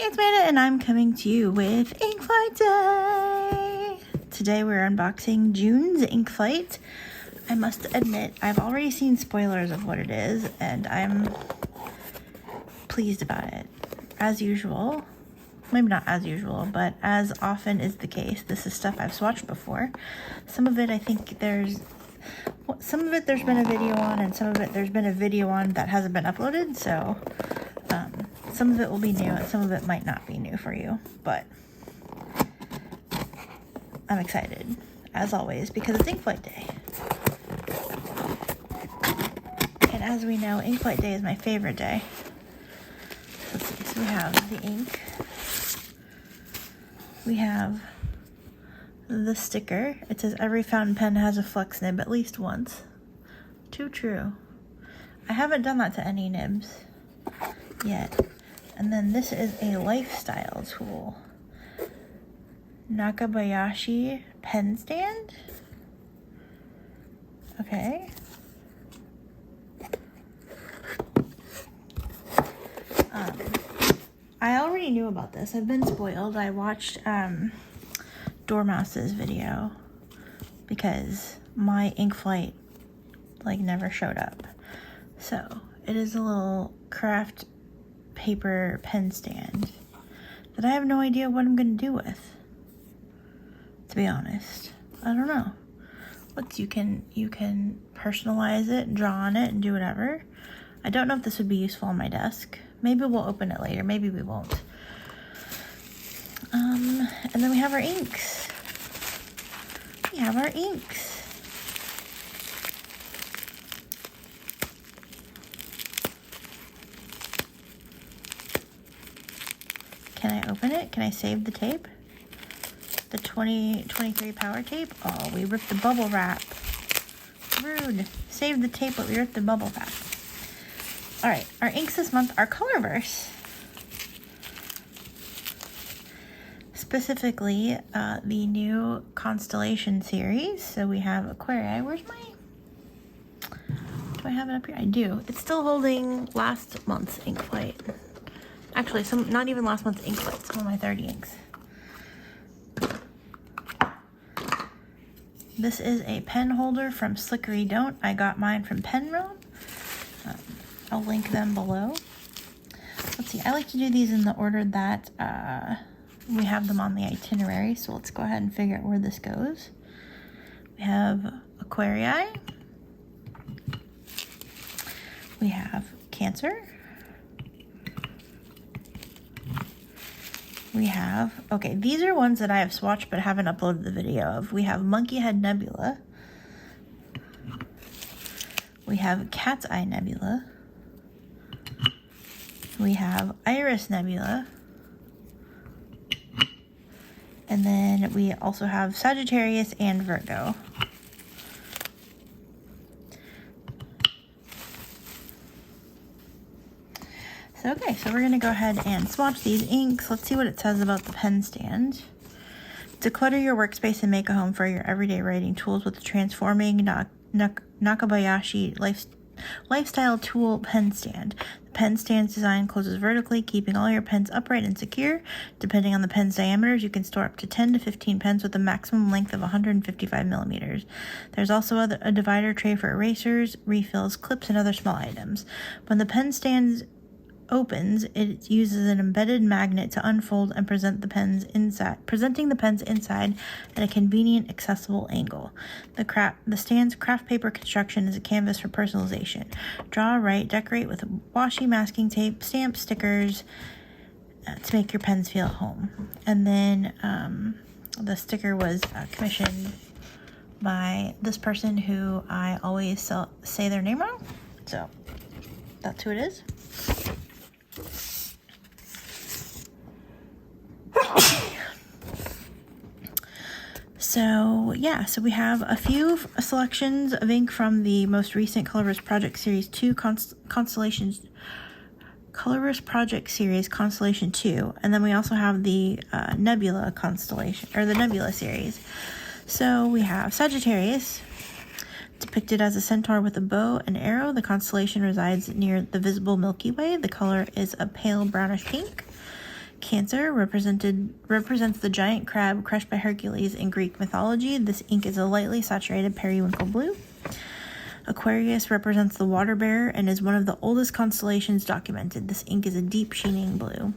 Hey, it's Amanda, and I'm coming to you with Ink Flight Day! Today we're unboxing June's Ink Flight. I must admit, I've already seen spoilers of what it is, and I'm pleased about it. As usual, maybe not as usual, but as often is the case, this is stuff I've swatched before. Some of it I think there's been a video on, and some of it there's been a video on that hasn't been uploaded, so some of it will be new and some of it might not be new for you, but I'm excited, as always, because it's Ink Flight Day. And as we know, Ink Flight Day is my favorite day. Let's see, so we have the ink. We have the sticker. It says every fountain pen has a flex nib at least once. Too true. I haven't done that to any nibs yet. And then this is a lifestyle tool. Nakabayashi pen stand. Okay. I already knew about this. I've been spoiled. I watched Dormouse's video because my Ink Flight never showed up. So it is a little craft paper pen stand that I have no idea what I'm gonna do with, to be honest. I don't know. You can personalize it and draw on it and do whatever. I don't know if this would be useful on my desk. Maybe we'll open it later, maybe we won't. And then we have our inks. Can I open it? Can I save the tape? The 2023 power tape? Oh, we ripped the bubble wrap. Rude. Save the tape, but we ripped the bubble wrap. Alright, our inks this month are Colorverse. Specifically, the new Constellation series. So we have Aquarii. Where's my... Do I have it up here? I do. It's still holding last month's Ink Flight. Actually, not even last month's Ink Flight. Some of my 30 inks. This is a pen holder from Slickery Don't. I got mine from Penrome. I'll link them below. Let's see. I like to do these in the order that we have them on the itinerary. So let's go ahead and figure out where this goes. We have Aquarii. We have Cancer. We have, okay, these are ones that I have swatched but haven't uploaded the video of. We have Monkey Head Nebula. We have Cat's Eye Nebula. We have Iris Nebula. And then we also have Sagittarius and Virgo. So, okay, so we're going to go ahead and swatch these inks. Let's see what it says about the pen stand. Declutter your workspace and make a home for your everyday writing tools with the transforming Nakabayashi lifestyle tool pen stand. The pen stand's design closes vertically, keeping all your pens upright and secure. Depending on the pen's diameters, you can store up to 10 to 15 pens with a maximum length of 155 millimeters. There's also a divider tray for erasers, refills, clips, and other small items. When the pen stand opens, it uses an embedded magnet to unfold and presenting the pens inside at a convenient, accessible angle. The stand's craft paper construction is a canvas for personalization. Draw, write, decorate with washi, masking tape, stamps, stickers to make your pens feel at home. And then the sticker was commissioned by this person who I always say their name wrong, so that's who it is. So yeah, so we have a few selections of ink from the most recent Colorverse Project Series 2 Constellations. Colorverse Project Series Constellation 2, and then we also have the Nebula Constellation, or the Nebula series. So we have Sagittarius, depicted as a centaur with a bow and arrow. The constellation resides near the visible Milky Way. The color is a pale brownish pink. Cancer represents the giant crab crushed by Hercules in Greek mythology. This ink is a lightly saturated periwinkle blue. Aquarius represents the water bearer and is one of the oldest constellations documented. This ink is a deep sheening blue.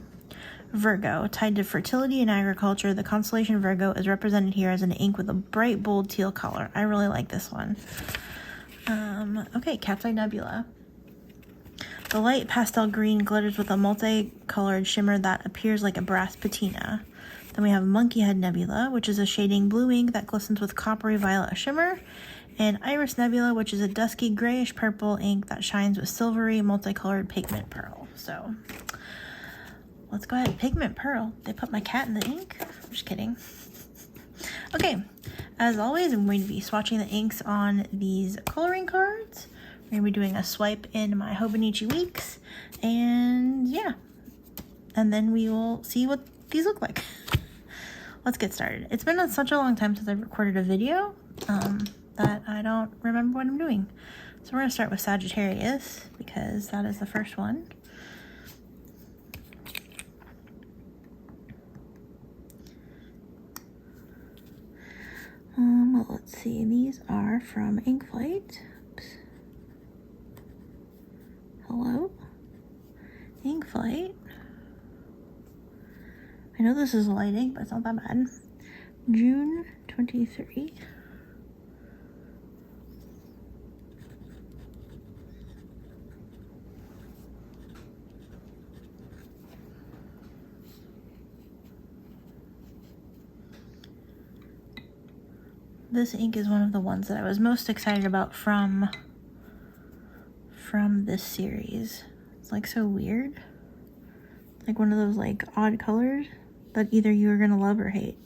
Virgo, tied to fertility and agriculture, the constellation Virgo is represented here as an ink with a bright, bold teal color. I really like this one. Okay, Cat's Eye Nebula. The light pastel green glitters with a multicolored shimmer that appears like a brass patina. Then we have Monkey Head Nebula, which is a shading blue ink that glistens with coppery violet shimmer. And Iris Nebula, which is a dusky grayish purple ink that shines with silvery multicolored pigment pearl. So let's go ahead. Pigment pearl. They put my cat in the ink? I'm just kidding. Okay, as always, I'm going to be swatching the inks on these coloring cards. We're going to be doing a swipe in my Hobonichi Weeks. And yeah, and then we will see what these look like. Let's get started. It's been such a long time since I've recorded a video that I don't remember what I'm doing. So we're going to start with Sagittarius because that is the first one. Let's see, these are from Ink Flight. Oops. Hello? Ink Flight. I know this is lighting, but it's not that bad. June 23. This ink is one of the ones that I was most excited about from this series. It's like so weird. Like one of those like odd colors that either you're gonna love or hate.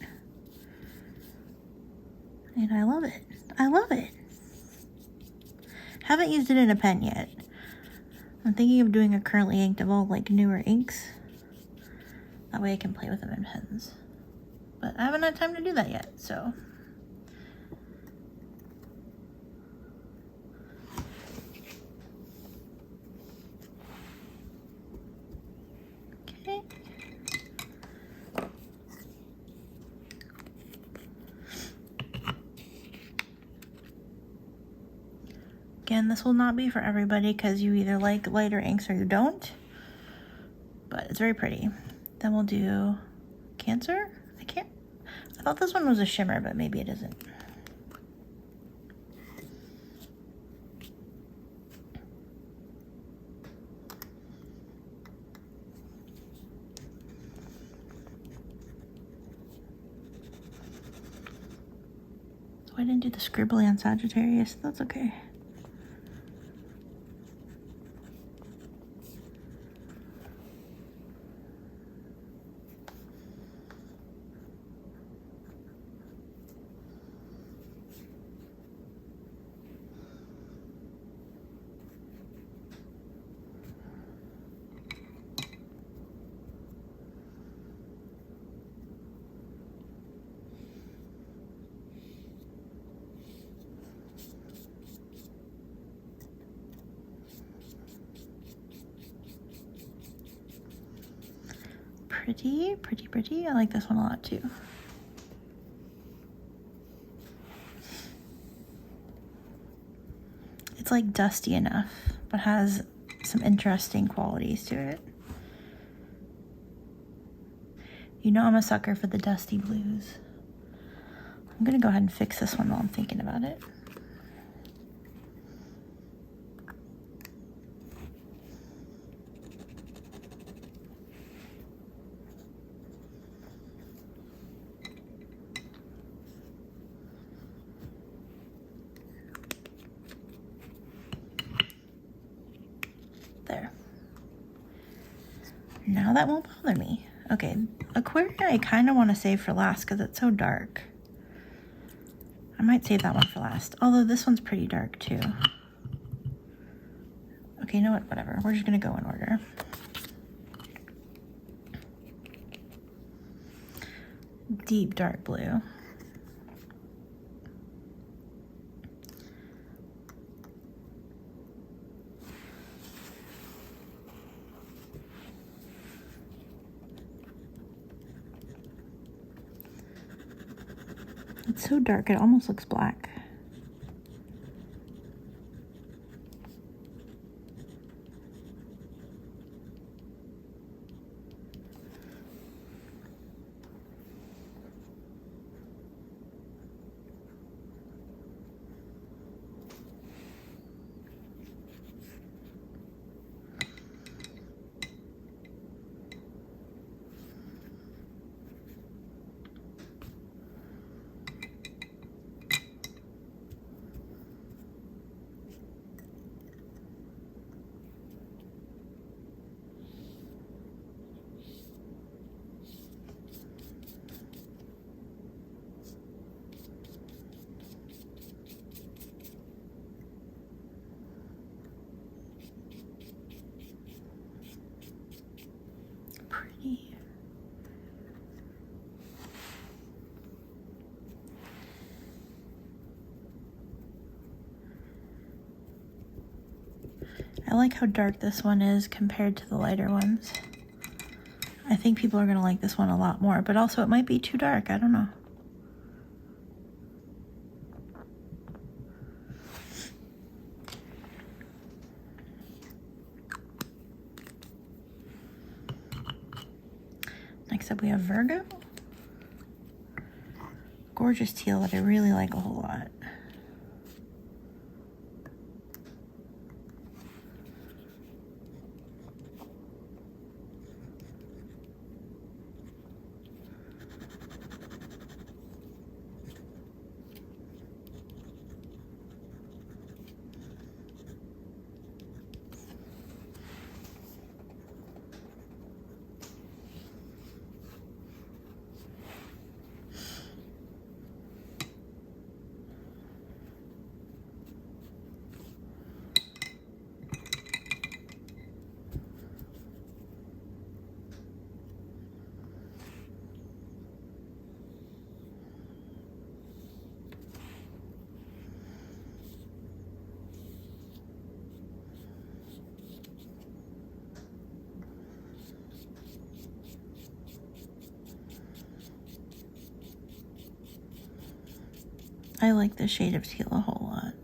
And I love it. I love it. Haven't used it in a pen yet. I'm thinking of doing a currently inked of all like newer inks. That way I can play with them in pens. But I haven't had time to do that yet, so. Okay. Again, this will not be for everybody because you either like lighter inks or you don't. But it's very pretty. Then we'll do Cancer. I thought this one was a shimmer, but maybe it isn't. So I didn't do the scribbly on Sagittarius. That's okay. Pretty, pretty, pretty. I like this one a lot too. It's like dusty enough, but has some interesting qualities to it. You know I'm a sucker for the dusty blues. I'm gonna go ahead and fix this one while I'm thinking about it. There. Now that won't bother me. Okay, Aquarius I kind of want to save for last because it's so dark. I might save that one for last. Although this one's pretty dark too. Okay, you know what? Whatever. We're just going to go in order. Deep dark blue. It's so dark, it almost looks black. Pretty. I like how dark this one is compared to the lighter ones. I think people are going to like this one a lot more, but also it might be too dark. I don't know. Next up we have Virgo. Gorgeous teal that I really like a whole lot. I like the shade of teal a whole lot.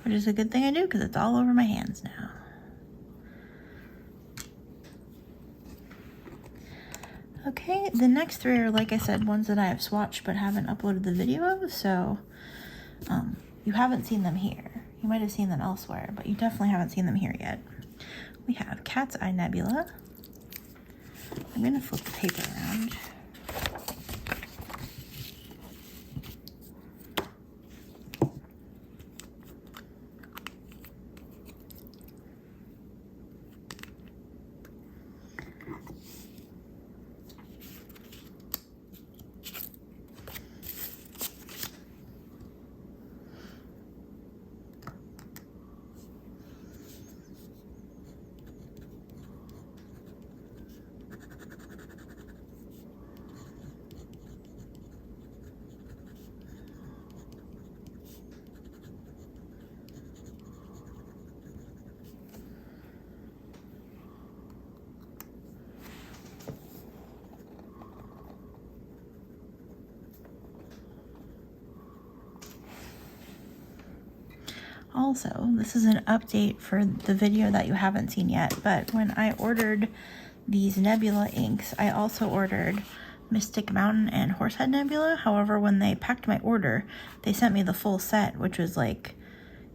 Which is a good thing I do because it's all over my hands now. Okay, the next three are, like I said, ones that I have swatched but haven't uploaded the video of, so you haven't seen them here. You might have seen them elsewhere, but you definitely haven't seen them here yet. We have Cat's Eye Nebula. I'm going to flip the paper around. Also, this is an update for the video that you haven't seen yet, but when I ordered these nebula inks, I also ordered Mystic Mountain and Horsehead Nebula. However, when they packed my order, they sent me the full set, which was like,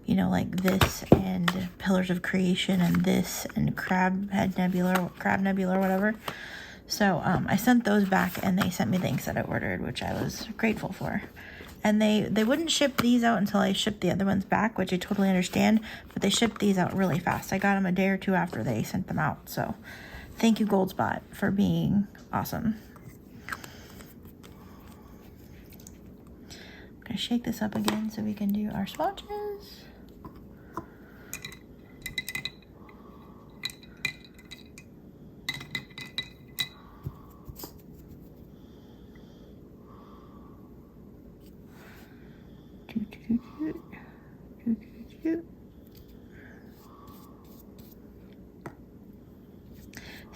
you know, like this and Pillars of Creation and this and Crab Nebula or whatever. So I sent those back and they sent me the inks that I ordered, which I was grateful for. And they wouldn't ship these out until I shipped the other ones back, which I totally understand, but they shipped these out really fast. I got them a day or two after they sent them out. So thank you, Goldspot, for being awesome. I'm gonna shake this up again so we can do our swatches.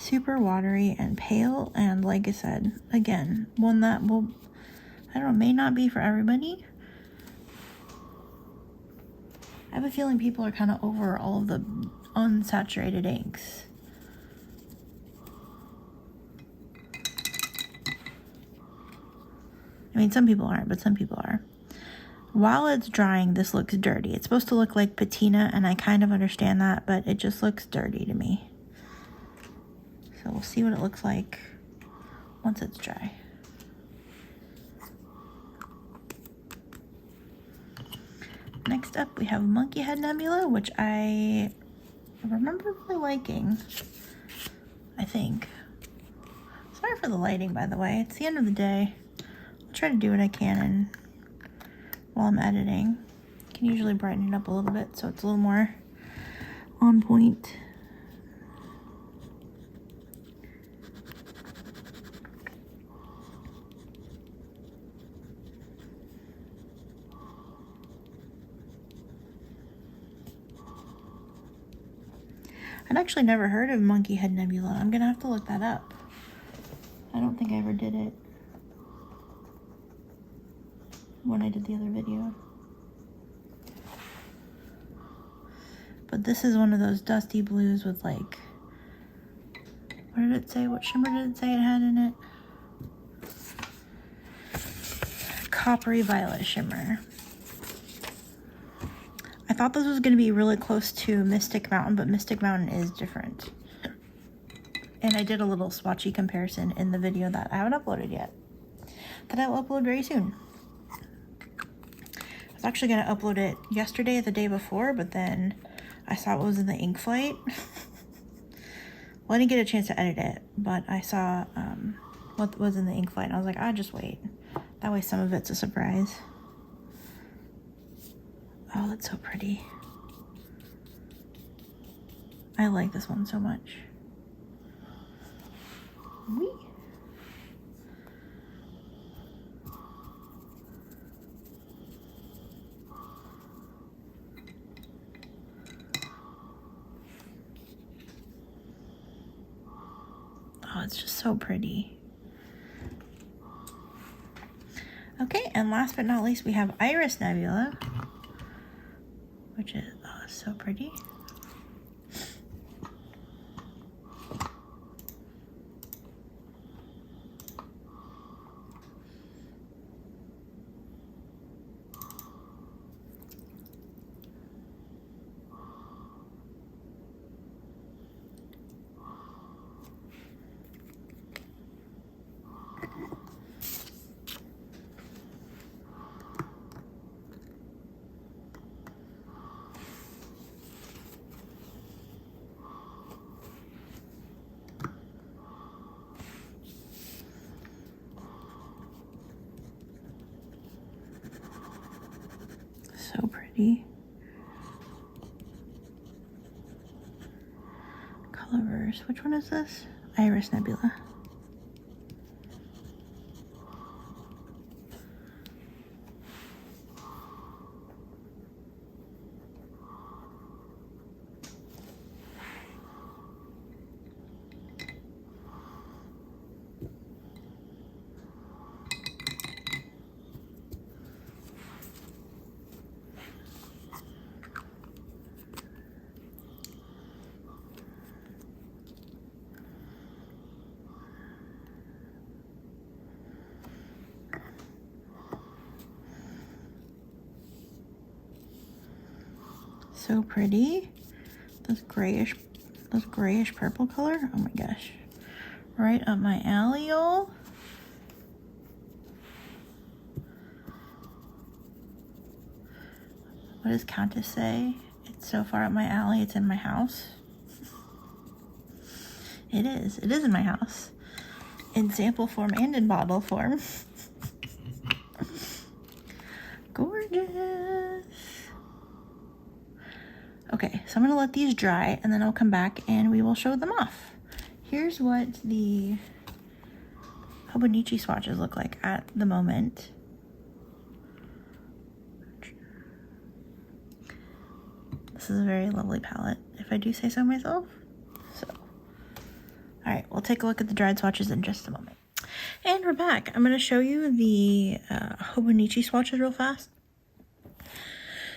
super watery and pale, and like I said, again, one that will, I don't know, may not be for everybody. I have a feeling people are kind of over all of the unsaturated inks. I mean, some people aren't, but some people are. While it's drying, this looks dirty. It's supposed to look like patina, and I kind of understand that, but it just looks dirty to me. So we'll see what it looks like once it's dry. Next up, we have Monkey Head Nebula, which I remember really liking, I think. Sorry for the lighting, by the way. It's the end of the day. I'll try to do what I can while I'm editing. I can usually brighten it up a little bit so it's a little more on point. I'd actually never heard of Monkey Head Nebula. I'm gonna have to look that up. I don't think I ever did it when I did the other video. But this is one of those dusty blues with, like, what did it say? What shimmer did it say it had in it? Coppery violet shimmer. I thought this was going to be really close to Mystic Mountain, but Mystic Mountain is different. And I did a little swatchy comparison in the video that I haven't uploaded yet, that I will upload very soon. I was actually going to upload it yesterday or the day before, but then I saw it was in the ink flight. Well, I didn't get a chance to edit it, but I saw what was in the ink flight, and I was like, I'll just wait. That way some of it's a surprise. Oh, that's so pretty. I like this one so much. Whee! Oh, it's just so pretty. Okay, and last but not least, we have Iris Nebula, which is so pretty. So pretty. Colorverse. Which one is this? Iris Nebula. So pretty. This grayish purple color. Oh my gosh. Right up my alley, y'all. What does Countess say? It's so far up my alley, it's in my house. It is. It is in my house. In sample form and in bottle form. Gorgeous. Okay, so I'm going to let these dry, and then I'll come back and we will show them off. Here's what the Hobonichi swatches look like at the moment. This is a very lovely palette, if I do say so myself. So, All right, we'll take a look at the dried swatches in just a moment. And we're back. I'm going to show you the Hobonichi swatches real fast.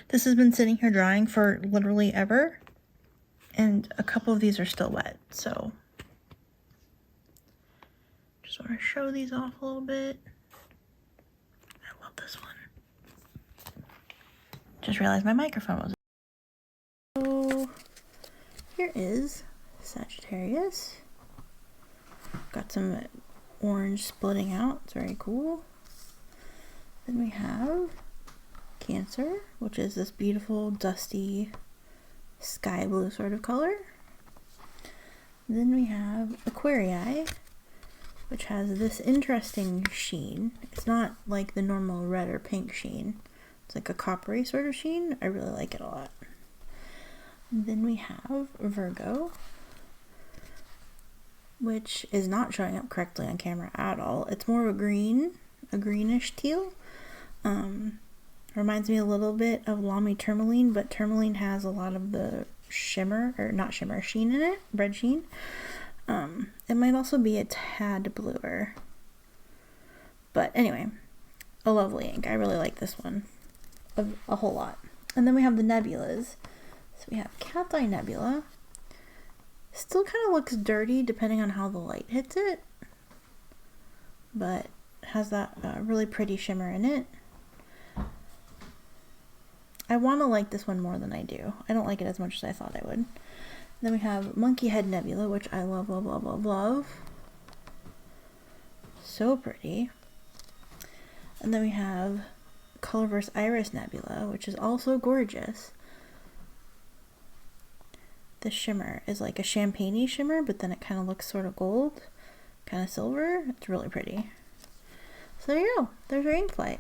This has been sitting here drying for literally ever, and a couple of these are still wet, so just want to show these off a little bit. I love this one. Just realized my microphone was. So here is Sagittarius. Got some orange splitting out. It's very cool. Then we have Cancer, which is this beautiful dusty sky blue sort of color. Then we have Aquarii, which has this interesting sheen. It's not like the normal red or pink sheen. It's like a coppery sort of sheen. I really like it a lot. Then we have Virgo, which is not showing up correctly on camera at all. It's more of a green, a greenish teal. Reminds me a little bit of Lamy Tourmaline, but Tourmaline has a lot of the shimmer, or not shimmer, sheen in it, red sheen. It might also be a tad bluer. But anyway, a lovely ink. I really like this one a whole lot. And then we have the nebulas. So we have Cat's Eye Nebula. Still kind of looks dirty depending on how the light hits it, but has that really pretty shimmer in it. I want to like this one more than I do. I don't like it as much as I thought I would. And then we have Monkey Head Nebula, which I love, love, love, love, love. So pretty. And then we have Colorverse Iris Nebula, which is also gorgeous. The shimmer is like a champagne-y shimmer, but then it kind of looks sort of gold, kind of silver. It's really pretty. So there you go. There's our ink flight.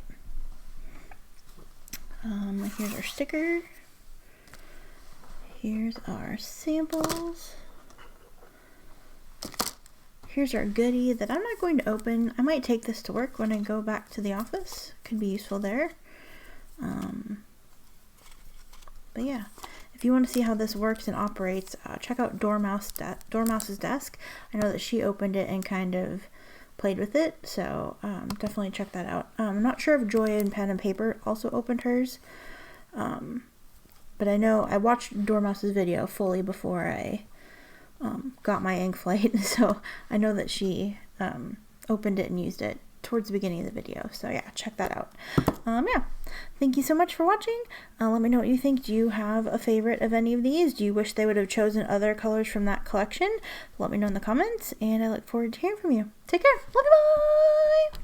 Here's our sticker. Here's our samples. Here's our goodie that I'm not going to open. I might take this to work when I go back to the office. Could be useful there. But yeah, if you want to see how this works and operates, check out Dormouse's desk. I know that she opened it and kind of played with it, so definitely check that out. I'm not sure if Joy and Pen and Paper also opened hers, but I know I watched Dormouse's video fully before I got my ink flight, so I know that she opened it and used it towards the beginning of the video. So yeah, check that out. Yeah, thank you so much for watching. Let me know what you think. Do you have a favorite of any of these? Do you wish they would have chosen other colors from that collection? Let me know in the comments, and I look forward to hearing from you. Take care. Bye-bye.